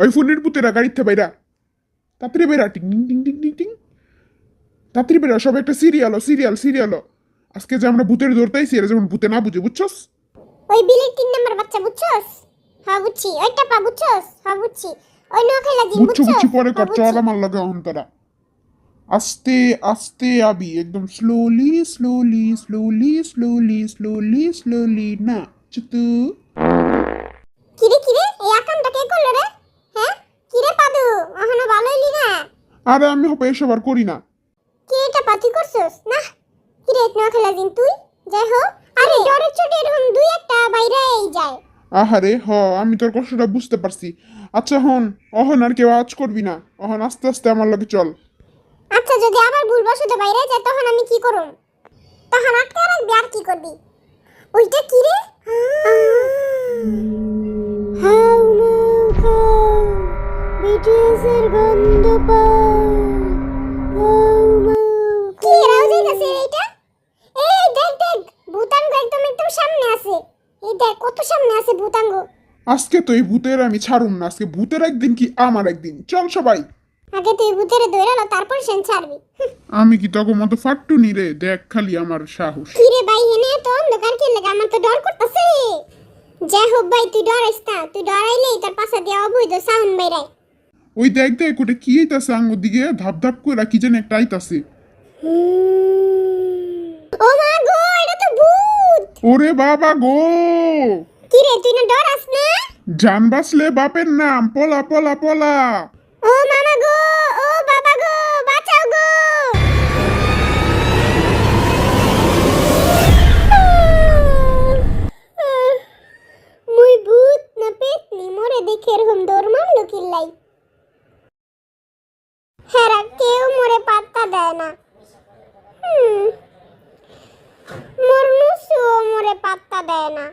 ওই ফোনের পুতেরা গাড়িতে বাইরা, তাড়াতাড়ি বেরা, টিং টিং টিং টিং টিং টিং, তাড়াতাড়ি বেরা, সব একটা সিরিয়াল। আজকে যে আমরা ভূতের ধরতেইছি, এরা যেমন ভূতে না বুঝে, বুঝছস? ওই বিলের 3 নাম্বার বাচ্চা বুঝছস? হ্যাঁ বুঝছি। ওইটা পা বুঝছস? হ্যাঁ বুঝছি। ওই নোয়াখালী জিন বুঝছস? বুঝছি পরে কর, হ্যাঁ, চল বুঝছি। আমার লগে অহন তোরা। আস্তে আস্তে আবি, একদম স্লোলি না চুতু। কিরে এই আকামটা কে করলো রে? হ্যাঁ কিরে পাদু, এখনো ভালো হইলি না? আরে আমি হবে এসব আর করি না। কি এটা পাতি করছস না? কিরে নোয়াখালী জিন তুই? যাই হোক, আরে ডরের চোটে এরকম দুই একটা বাইরে এই যায়। আহারে আমি তোর কষ্টটা বুঝতে পারছি। আচ্ছা হন, অহন আর কেউ আওয়াজ করবি না, অহন আস্তে আস্তে আমার লগে চল। আচ্ছা যদি আবার ভুলবশত বাইরে যায় তখন আমি কি করব? তখন আটকে রাখবি আর কি করবি? ওইটা কি রে? হাউ মাউ খাও, বিটিএসের গন্ধ পাও। হাউ মাউ কি রাও যাইতাছে এইটা? এই দেখ ভূতাঙ্গ একদম সামনে আছে। এই দেখ কত সামনে আছে ভূতাঙ্গ। আজকে তো এই ভূতের আমি ছাড়ুম না, আজকে ভূতের একদিন কি আমার একদিন, চল সবাই। আগে তুই ভূতেরে দৌড়ালো তারপর সেন ছাড়বি। আমি কি তখন মতো ফাট্টু নি রে, দেখ খালি আমার সাহস। কি রে ভাই এনে তো অন্ধকার কি লাগে? আমার তো ডর করতেছে। যাই হোক ভাই তুই ডরাইস না, তুই ডরাইলেই তোর পাশে দিয়ে অবৈধ সাউন্ড বাইরায়। ওই দেখ ওটা কি আইতাছে আঙ্গুর দিকে, ধাপ ধাপ করে কি যেন একটা আইতাছে। ও মা গো, এটা তো ভূত। ওরে বাবা গো, কি রে তুই না ডরাস না? জান বাঁচলে বাপের নাম, পলা পলা পলা। ও মামা গো, ও বাবা গো, বাঁচাও গো। মুই ভূত না পেতনি মোরে দেখে এরকম দৌড় মারলো কিল্লাই। হেরা কেউ মোরে পাত্তা দেয় না। মোর মুসুও মোরে পাত্তা দেয় না।